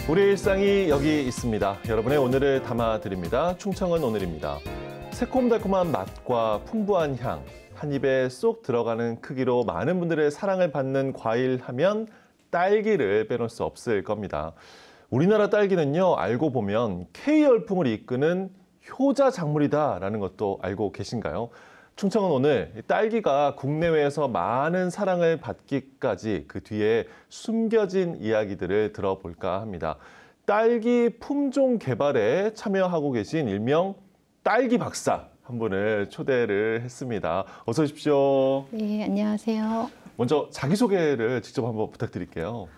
우리의 일상이 여기 있습니다. 여러분의 오늘을 담아드립니다. 충청은 오늘입니다. 새콤달콤한 맛과 풍부한 향, 한 입에 쏙 들어가는 크기로 많은 분들의 사랑을 받는 과일 하면 딸기를 빼놓을 수 없을 겁니다. 우리나라 딸기는요, 알고 보면 K열풍을 이끄는 효자 작물이다라는 것도 알고 계신가요? 충청은 오늘 딸기가 국내외에서 많은 사랑을 받기까지 그 뒤에 숨겨진 이야기들을 들어볼까 합니다. 딸기 품종 개발에 참여하고 계신 일명 딸기 박사 한 분을 초대를 했습니다. 어서 오십시오. 네, 안녕하세요. 먼저 자기소개를 직접 한번 부탁드릴게요.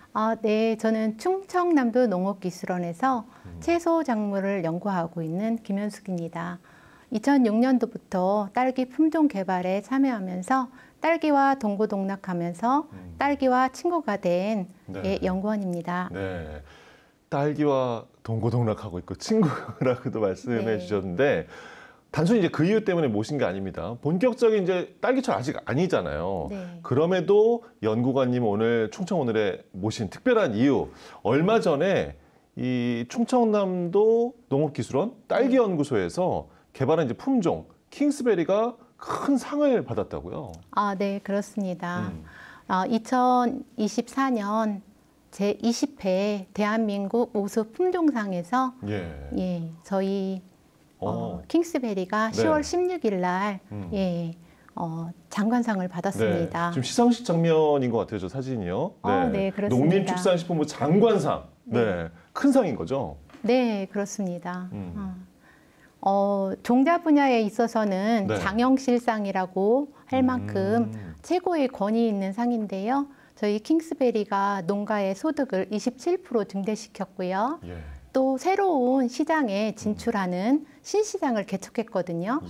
네, 저는 충청남도 농업기술원에서 채소 작물을 연구하고 있는 김현숙입니다. 2006년도부터 딸기 품종 개발에 참여하면서 딸기와 동고동락하면서 딸기와 친구가 된 연구원입니다. 네, 딸기와 동고동락하고 있고 친구라고도 말씀해 주셨는데 단순히 이제 그 이유 때문에 모신 게 아닙니다. 본격적인 이제 딸기철 아직 아니잖아요. 네. 그럼에도 연구관님 오늘 충청오늘에 모신 특별한 이유, 얼마 전에 이 충청남도 농업기술원 딸기연구소에서 개발한 이제 품종 킹스베리가 큰 상을 받았다고요? 네, 그렇습니다. 2024년 제20회 대한민국 우수 품종상에서 저희 킹스베리가 10월 16일 날 장관상을 받았습니다. 네, 지금 시상식 장면인 것 같아요, 저 사진이요. 네, 그렇습니다. 농림축산식품부 장관상, 큰 상인 거죠? 네, 그렇습니다. 종자 분야에 있어서는 장영실상이라고 할 만큼 최고의 권위 있는 상인데요. 저희 킹스베리가 농가의 소득을 27% 증대시켰고요. 또 새로운 시장에 진출하는 신시장을 개척했거든요.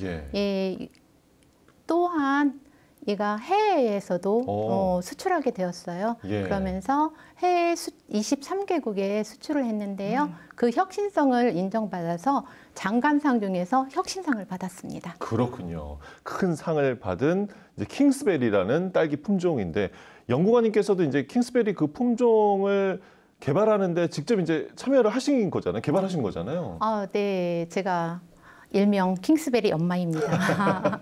또한 얘가 해외에서도 수출하게 되었어요. 그러면서 해외 23개국에 수출을 했는데요. 그 혁신성을 인정받아서 장관상 중에서 혁신상을 받았습니다. 그렇군요. 큰 상을 받은 이제 킹스베리라는 딸기 품종인데 연구관님께서도 이제 킹스베리 그 품종을 개발하는데 직접 이제 참여를 하신 거잖아요. 개발하신 거잖아요. 네, 제가 일명 킹스베리 엄마입니다.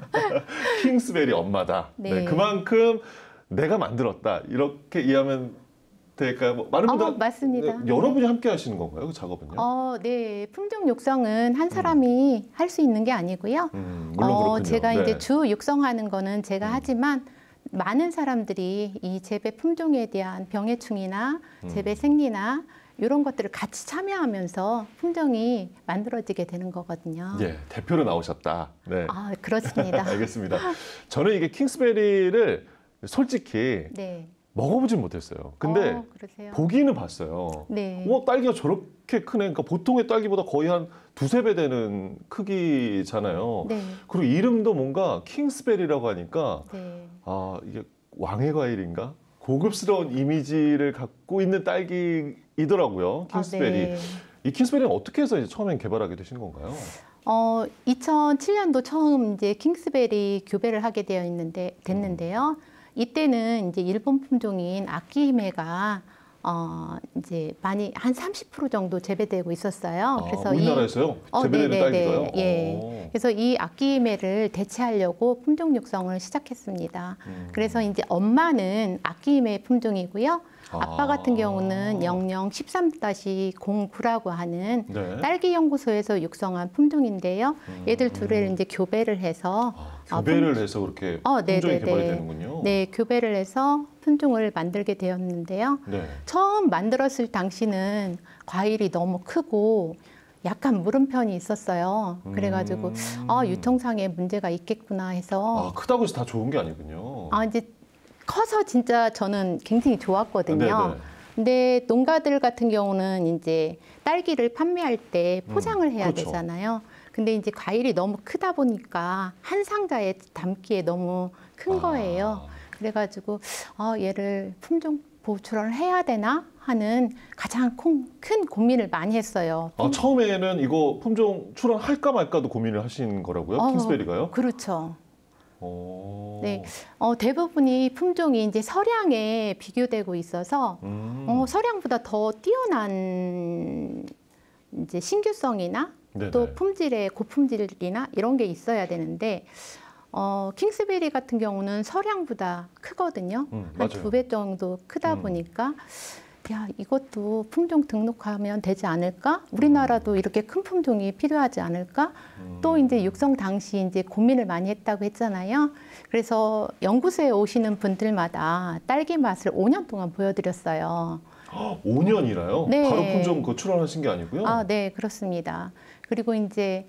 킹스베리 엄마다. 네, 그만큼 내가 만들었다. 이렇게 이해하면 될까요? 많은 분들 맞습니다. 여러분이 함께 하시는 건가요? 그 작업은요? 네, 품종 육성은 한 사람이 할 수 있는 게 아니고요. 물론 그렇군요. 제가 이제 주 육성하는 거는 제가 하지만 많은 사람들이 이 재배 품종에 대한 병해충이나 재배 생리나 이런 것들을 같이 참여하면서 품종이 만들어지게 되는 거거든요. 대표로 나오셨다. 네. 그렇습니다. 알겠습니다. 저는 이게 킹스베리를 솔직히 먹어보진 못했어요. 근데 보기는 봤어요. 딸기가 저렇게 크네. 그러니까 보통의 딸기보다 거의 한 두세 배 되는 크기잖아요. 그리고 이름도 뭔가 킹스베리라고 하니까 이게 왕의 과일인가? 고급스러운 이미지를 갖고 있는 딸기이더라고요. 킹스베리. 이 킹스베리는 어떻게 해서 이제 처음엔 개발하게 되신 건가요? 2007년도 처음 이제 킹스베리 교배를 하게 됐는데요. 이때는 이제 일본 품종인 아키히메가 이제 많이 한 30% 정도 재배되고 있었어요. 그래서 우리나라에서요? 재배되는 딸기가요? 그래서 이 아키히메를 대체하려고 품종 육성을 시작했습니다. 그래서 이제 엄마는 아키히메 품종이고요. 아빠 같은 경우는 0013-09라고 하는 딸기 연구소에서 육성한 품종인데요. 얘들 둘을 이제 교배를 해서 교배를 해서 그렇게 품종이 개발이 되는군요. 네, 교배를 해서 품종을 만들게 되었는데요. 처음 만들었을 당시는 과일이 너무 크고 약간 물음편이 있었어요. 그래가지고 유통상에 문제가 있겠구나 해서 크다고 해서 다 좋은 게 아니군요. 이제 커서 진짜 저는 굉장히 좋았거든요. 근데 농가들 같은 경우는 이제 딸기를 판매할 때 포장을 해야 되잖아요. 근데 이제 과일이 너무 크다 보니까 한 상자에 담기에 너무 큰 거예요. 그래가지고 얘를 품종 보출을 해야 되나 하는 가장 큰 고민을 많이 했어요. 처음에는 이거 품종 출원할까 말까도 고민을 하신 거라고요? 킹스베리가요? 그렇죠. 네, 대부분이 품종이 이제 서량에 비교되고 있어서 서량보다 더 뛰어난 이제 신규성이나 네네. 또 품질의 고품질이나 이런 게 있어야 되는데 킹스베리 같은 경우는 서량보다 크거든요. 한 맞아요. 2배 정도 크다 보니까 야, 이것도 품종 등록하면 되지 않을까? 우리나라도 이렇게 큰 품종이 필요하지 않을까? 또 이제 육성 당시 이제 고민을 많이 했다고 했잖아요. 그래서 연구소에 오시는 분들마다 딸기 맛을 5년 동안 보여드렸어요. 5년이나요? 네. 바로 품종 그 출원하신 게 아니고요? 아, 네, 그렇습니다. 그리고 이제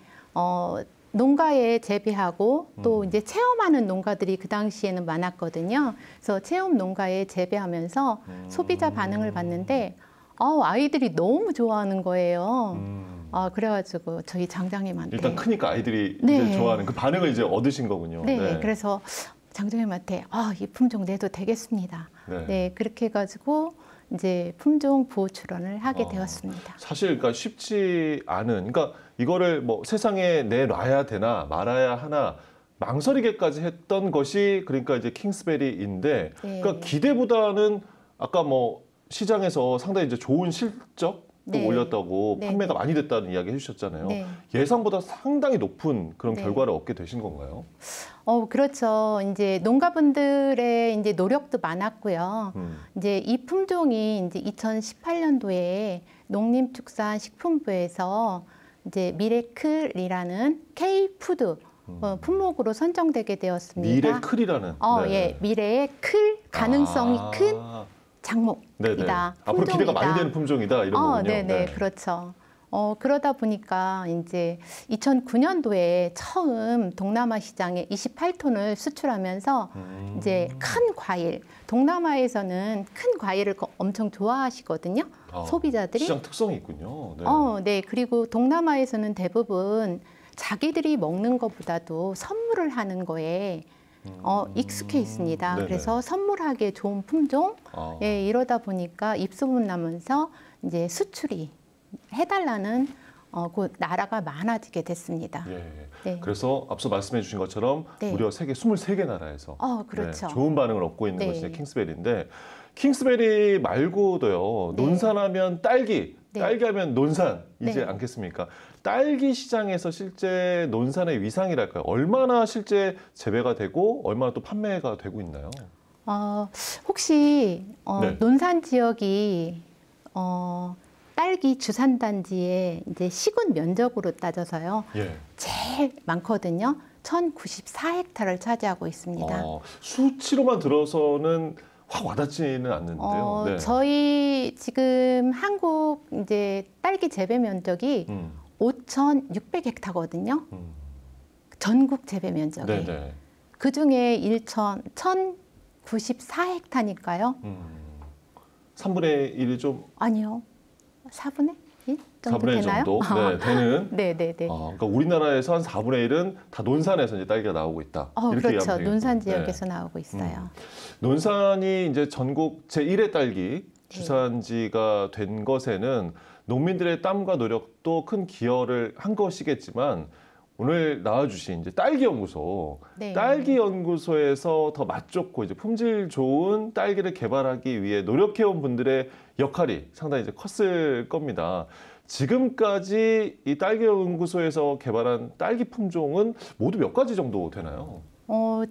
농가에 재배하고 또 이제 체험하는 농가들이 그 당시에는 많았거든요. 그래서 체험 농가에 재배하면서 소비자 반응을 봤는데 아이들이 너무 좋아하는 거예요. 그래가지고 저희 장장님한테 일단 크니까 아이들이 네. 이제 좋아하는 그 반응을 이제 얻으신 거군요. 네, 그래서 장장님한테 이 품종 내도 되겠습니다. 네. 네, 그렇게 해가지고 이제 품종 보호 출원을 하게 되었습니다. 사실 그러니까 쉽지 않은, 그러니까 이거를 뭐 세상에 내놔야 되나 말아야 하나 망설이게까지 했던 것이 그러니까 이제 킹스베리인데, 네. 그러니까 기대보다는 아까 뭐 시장에서 상당히 이제 좋은 실적도 네. 올렸다고 네. 판매가 많이 됐다는 이야기 해주셨잖아요. 네. 예상보다 상당히 높은 그런 네. 결과를 얻게 되신 건가요? 그렇죠. 이제 농가분들의 이제 노력도 많았고요. 이제 이 품종이 이제 2018년도에 농림축산식품부에서 이제 미래클이라는 K푸드 품목으로 선정되게 되었습니다. 미래클이라는. 예, 미래의 클 가능성이 큰 작목이다. 앞으로 기대가 많이 되는 품종이다 이런 거군요. 네네, 그렇죠. 그러다 보니까 이제 2009년도에 처음 동남아 시장에 28톤을 수출하면서 이제 큰 과일, 동남아에서는 큰 과일을 엄청 좋아하시거든요. 소비자들이. 시장 특성이 있군요. 네. 네. 그리고 동남아에서는 대부분 자기들이 먹는 것보다도 선물을 하는 거에 익숙해 있습니다. 네네. 그래서 선물하기에 좋은 품종, 예, 이러다 보니까 입소문 나면서 이제 수출이 해달라는 그 나라가 많아지게 됐습니다. 예. 네. 그래서 앞서 말씀해 주신 것처럼 네. 무려 세계 23개 나라에서 그렇죠. 좋은 반응을 얻고 있는 네. 것이 킹스베리인데, 킹스베리 말고도요. 네. 논산하면 딸기, 네. 딸기하면 논산이지 네. 않겠습니까? 딸기 시장에서 실제 논산의 위상이랄까요? 얼마나 실제 재배가 되고 얼마나 또 판매가 되고 있나요? 혹시 네. 논산 지역이 딸기 주산단지의 이제 시군 면적으로 따져서요. 예. 제일 많거든요. 1,094헥타를 차지하고 있습니다. 수치로만 들어서는 확 와닿지는 않는데요. 네. 저희 지금 한국 이제 딸기 재배 면적이 5,600헥타거든요. 전국 재배 면적이. 네네. 그 중에 1,094헥타니까요. 3분의 1이 좀. 아니요. 4분의 1 정도 4분의 1 되나요? 정도? 네, 되는. 네네네. 그러니까 우리나라에서 한 4분의 1은 다 논산에서 이제 딸기가 나오고 있다. 이렇게 그렇죠. 이해하면 되겠군요. 논산 네. 지역에서 나오고 있어요. 논산이 이제 전국 제1의 딸기 주산지가 된 것에는 농민들의 땀과 노력도 큰 기여를 한 것이겠지만, 오늘 나와주신 이제 딸기 연구소, 네. 딸기 연구소에서 더 맛 좋고 이제 품질 좋은 딸기를 개발하기 위해 노력해온 분들의 역할이 상당히 이제 컸을 겁니다. 지금까지 이 딸기 연구소에서 개발한 딸기 품종은 모두 몇 가지 정도 되나요?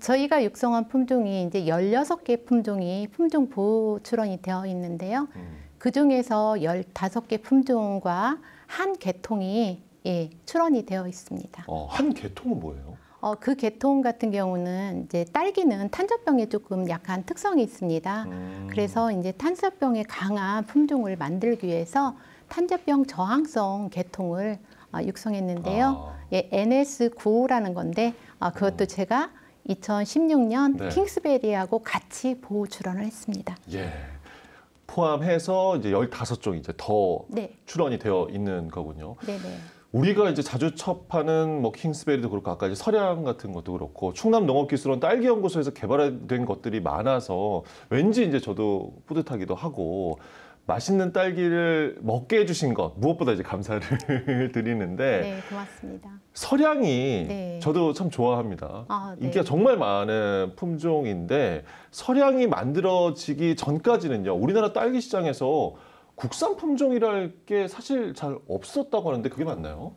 저희가 육성한 품종이 이제 16개 품종이 품종 보호 출원이 되어 있는데요. 그 중에서 15개 품종과 한 계통이 출원이 되어 있습니다. 한 계통은 뭐예요? 그 계통 같은 경우는 이제 딸기는 탄저병에 조금 약한 특성이 있습니다. 그래서 이제 탄저병에 강한 품종을 만들기 위해서 탄저병 저항성 계통을 육성했는데요. NS95라는 건데 그것도 제가 2016년 네. 킹스베리하고 같이 보호 출원을 했습니다. 예. 포함해서 이제 15종 이제 더 네. 출원이 되어 있는 거군요. 네네. 우리가 이제 자주 접하는 뭐 킹스베리도 그렇고 아까 이제 서량 같은 것도 그렇고 충남농업기술원 딸기연구소에서 개발된 것들이 많아서 왠지 이제 저도 뿌듯하기도 하고, 맛있는 딸기를 먹게 해주신 것 무엇보다 이제 감사를 드리는데 네, 고맙습니다. 설향이 네. 저도 참 좋아합니다. 아, 네. 인기가 정말 많은 품종인데 설향이 만들어지기 전까지는요. 우리나라 딸기 시장에서 국산 품종이랄 게 사실 잘 없었다고 하는데 그게 맞나요?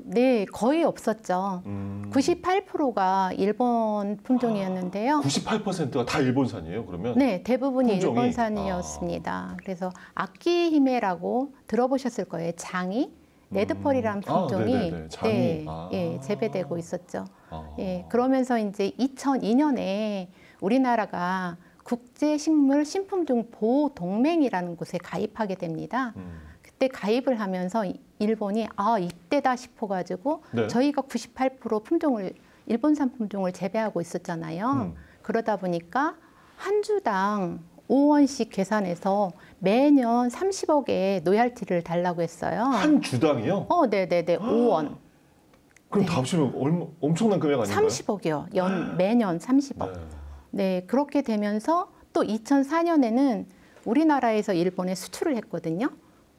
네, 거의 없었죠. 98%가 일본 품종이었는데요. 98%가 다 일본산이에요, 그러면? 네, 대부분이 품종이? 일본산이었습니다. 그래서 아키히메라고 들어보셨을 거예요. 장이 레드펄이라는 품종이 네네네. 장이. 네, 예, 재배되고 있었죠. 아. 예, 그러면서 이제 2002년에 우리나라가 국제식물 신품종 보호 동맹이라는 곳에 가입하게 됩니다. 그때 가입을 하면서 일본이 이때다 싶어가지고 네. 저희가 98% 품종을 일본산 품종을 재배하고 있었잖아요. 그러다 보니까 한 주당 5원씩 계산해서 매년 30억의 로얄티를 달라고 했어요. 한 주당이요? 네네네, 5원. 그럼 네. 다 합치면 엄청난 금액 아닌가요? 30억이요. 매년 30억. 네. 네, 그렇게 되면서 또 2004년에는 우리나라에서 일본에 수출을 했거든요.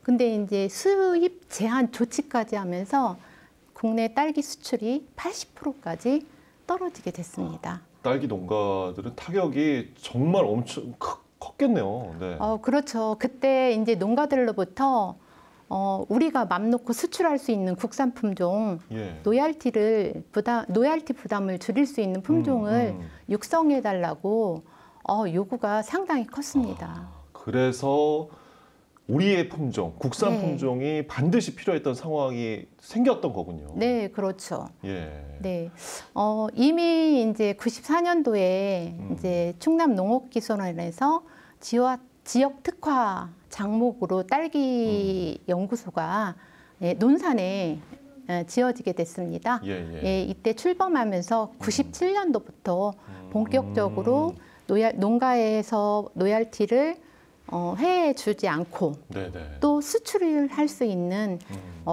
근데 이제 수입 제한 조치까지 하면서 국내 딸기 수출이 80%까지 떨어지게 됐습니다. 딸기 농가들은 타격이 정말 엄청 컸겠네요. 네. 그렇죠. 그때 이제 농가들로부터 우리가 맘 놓고 수출할 수 있는 국산 품종, 예. 로얄티 부담을 줄일 수 있는 품종을 육성해 달라고 요구가 상당히 컸습니다. 그래서 우리의 품종, 국산 네. 품종이 반드시 필요했던 상황이 생겼던 거군요. 네, 그렇죠. 예. 네, 이미 이제 94년도에 이제 충남 농업기술원에서 지역 특화 장목으로 딸기 연구소가 논산에 지어지게 됐습니다. 예. 이때 출범하면서 97년도부터 본격적으로 농가에서 로얄티를 해해 주지 않고 네네. 또 수출을 할 수 있는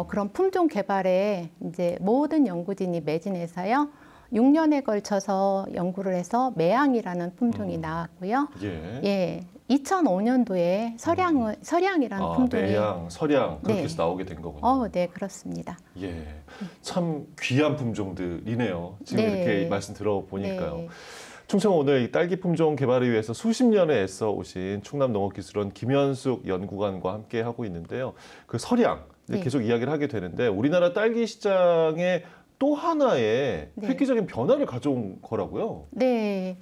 그런 품종 개발에 이제 모든 연구진이 매진해서요. 6년에 걸쳐서 연구를 해서 매양이라는 품종이 나왔고요. 예. 2005년도에 설향이라는 품종이 매양, 설양 그렇게 네. 해서 나오게 된 거군요. 네, 그렇습니다. 예. 참 귀한 품종들이네요. 지금 네. 이렇게 말씀 들어보니까요. 네. 충청 오늘 이 딸기 품종 개발을 위해서 수십 년에 애써 오신 충남농업기술원 김현숙 연구관과 함께 하고 있는데요. 그 설양 네. 계속 이야기를 하게 되는데 우리나라 딸기 시장에 또 하나의 네. 획기적인 변화를 가져온 거라고요. 네,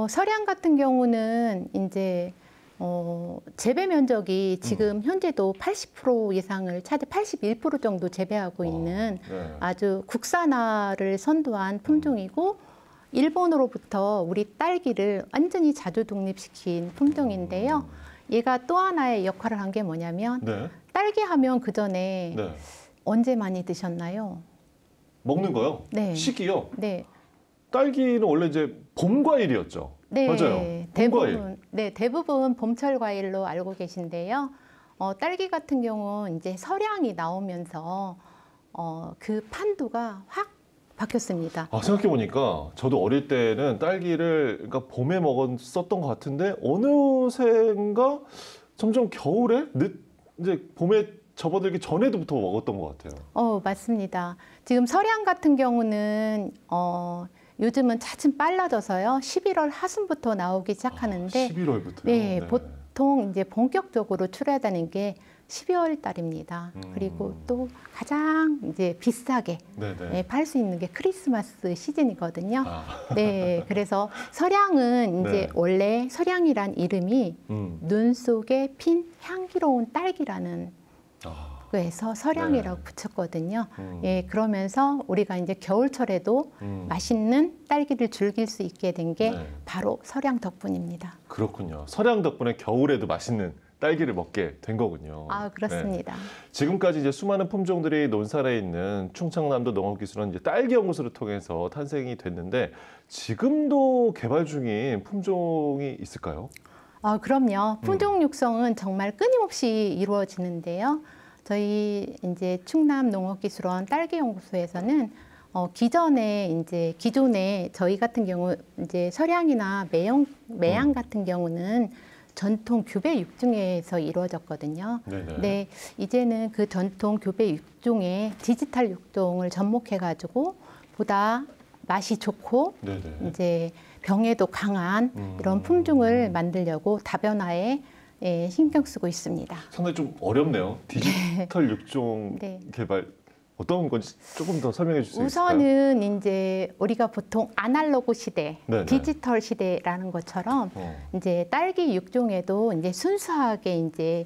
설양 같은 경우는 이제 재배 면적이 지금 현재도 80% 이상을 차지 81% 정도 재배하고 있는 네. 아주 국산화를 선도한 품종이고 일본으로부터 우리 딸기를 완전히 자주 독립시킨 품종인데요. 얘가 또 하나의 역할을 한 게 뭐냐면 네. 딸기 하면 그 전에 네. 언제 많이 드셨나요? 먹는 거요? 네. 시기요? 네. 딸기는 원래 이제 봄 과일이었죠. 네, 맞아요. 봄 과일. 대부분 봄철 과일로 알고 계신데요. 딸기 같은 경우는 이제 설향이 나오면서 그 판도가 확 바뀌었습니다. 생각해 보니까 저도 어릴 때는 딸기를 그러니까 봄에 먹었었던 것 같은데 어느새인가 점점 겨울에 이제 봄에 접어들기 전에도부터 먹었던 것 같아요. 맞습니다. 지금 설향 같은 경우는 요즘은 차츰 빨라져서요. 11월 하순부터 나오기 시작하는데 11월부터요. 네, 보통 이제 본격적으로 출하되는 게 12월 달입니다. 그리고 또 가장 이제 비싸게 팔 수 있는 게 크리스마스 시즌이거든요. 네, 그래서 설향은 이제 네. 원래 설향이란 이름이 눈 속에 핀 향기로운 딸기라는 그래서 설향이라고 붙였거든요. 예, 그러면서 우리가 이제 겨울철에도 맛있는 딸기를 즐길 수 있게 된 게 바로 설향 덕분입니다. 그렇군요. 설향 덕분에 겨울에도 맛있는 딸기를 먹게 된 거군요. 그렇습니다. 네. 지금까지 이제 수많은 품종들이 논산에 있는 충청남도 농업기술원 이제 딸기 연구소를 통해서 탄생이 됐는데 지금도 개발 중인 품종이 있을까요? 그럼요. 품종 육성은 정말 끊임없이 이루어지는데요. 저희 이제 충남 농업기술원 딸기 연구소에서는 기존에 저희 같은 경우 이제 설향이나 매양 같은 경우는 전통 교배 육종에서 이루어졌거든요. 네네. 네, 이제는 그 전통 교배 육종에 디지털 육종을 접목해가지고 보다 맛이 좋고 네네. 이제 병에도 강한 이런 품종을 만들려고 다변화에 신경 쓰고 있습니다. 상당히 좀 어렵네요. 디지털 육종 네. 개발 어떤 건지 조금 더 설명해 주실 수 있을까요? 우선은 이제 우리가 보통 아날로그 시대, 네네. 디지털 시대라는 것처럼 이제 딸기 육종에도 이제 순수하게 이제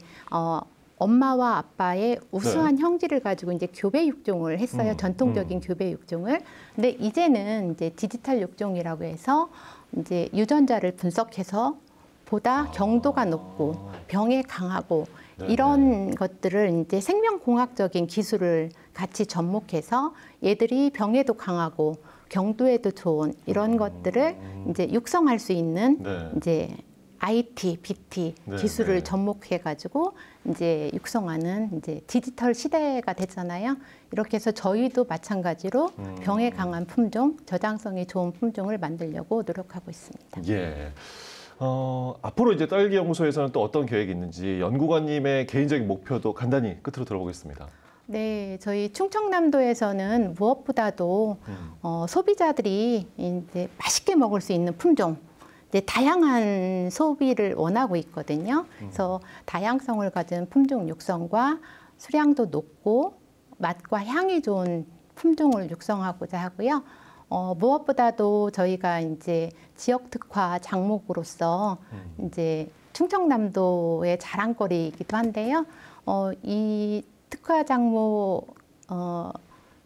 엄마와 아빠의 우수한 형질을 가지고 이제 교배 육종을 했어요. 전통적인 교배 육종을. 근데 이제는 이제 디지털 육종이라고 해서 이제 유전자를 분석해서 보다 경도가 높고 병에 강하고 네네. 이런 것들을 이제 생명공학적인 기술을 같이 접목해서 얘들이 병에도 강하고 경도에도 좋은 이런 것들을 이제 육성할 수 있는 네. 이제 IT, BT 네, 기술을 네. 접목해 가지고 이제 육성하는 이제 디지털 시대가 됐잖아요. 이렇게 해서 저희도 마찬가지로 병에 강한 품종, 저장성이 좋은 품종을 만들려고 노력하고 있습니다. 예. 앞으로 이제 딸기 연구소에서는 또 어떤 계획이 있는지 연구관님의 개인적인 목표도 간단히 끝으로 들어보겠습니다. 네, 저희 충청남도에서는 무엇보다도 소비자들이 이제 맛있게 먹을 수 있는 품종, 이제 다양한 소비를 원하고 있거든요. 그래서 다양성을 가진 품종 육성과 수량도 높고 맛과 향이 좋은 품종을 육성하고자 하고요. 무엇보다도 저희가 이제 지역 특화 장목으로서 이제 충청남도의 자랑거리이기도 한데요. 이 특화 장목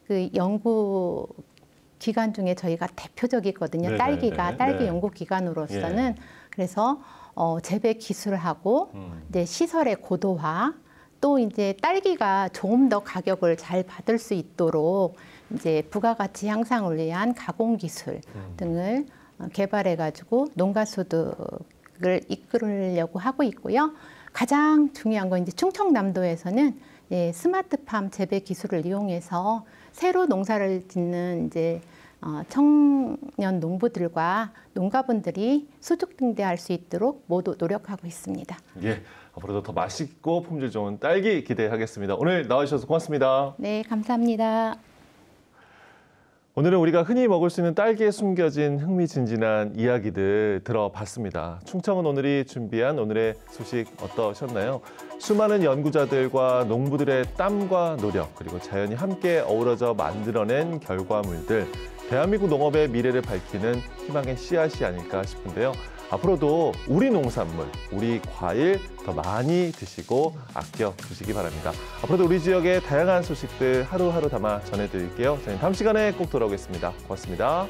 그 연구 기관 중에 저희가 대표적이거든요. 네네, 딸기가 네, 딸기 네. 연구 기관으로서는 예. 그래서 재배 기술하고 이제 시설의 고도화 또 이제 딸기가 조금 더 가격을 잘 받을 수 있도록 이제 부가가치 향상을 위한 가공 기술 등을 개발해 가지고 농가 소득을 이끌려고 하고 있고요. 가장 중요한 건 이제 충청남도에서는 스마트팜 재배 기술을 이용해서 새로 농사를 짓는 이제 청년 농부들과 농가분들이 수직 등대할 수 있도록 모두 노력하고 있습니다. 예, 앞으로도 더 맛있고 품질 좋은 딸기 기대하겠습니다. 오늘 나와주셔서 고맙습니다. 네, 감사합니다. 오늘은 우리가 흔히 먹을 수 있는 딸기에 숨겨진 흥미진진한 이야기들 들어봤습니다. 충청은 오늘이 준비한 오늘의 소식 어떠셨나요? 수많은 연구자들과 농부들의 땀과 노력 그리고 자연이 함께 어우러져 만들어낸 결과물들 대한민국 농업의 미래를 밝히는 희망의 씨앗이 아닐까 싶은데요. 앞으로도 우리 농산물, 우리 과일 더 많이 드시고 아껴 드시기 바랍니다. 앞으로도 우리 지역의 다양한 소식들 하루하루 담아 전해드릴게요. 저희는 다음 시간에 꼭 돌아오겠습니다. 고맙습니다.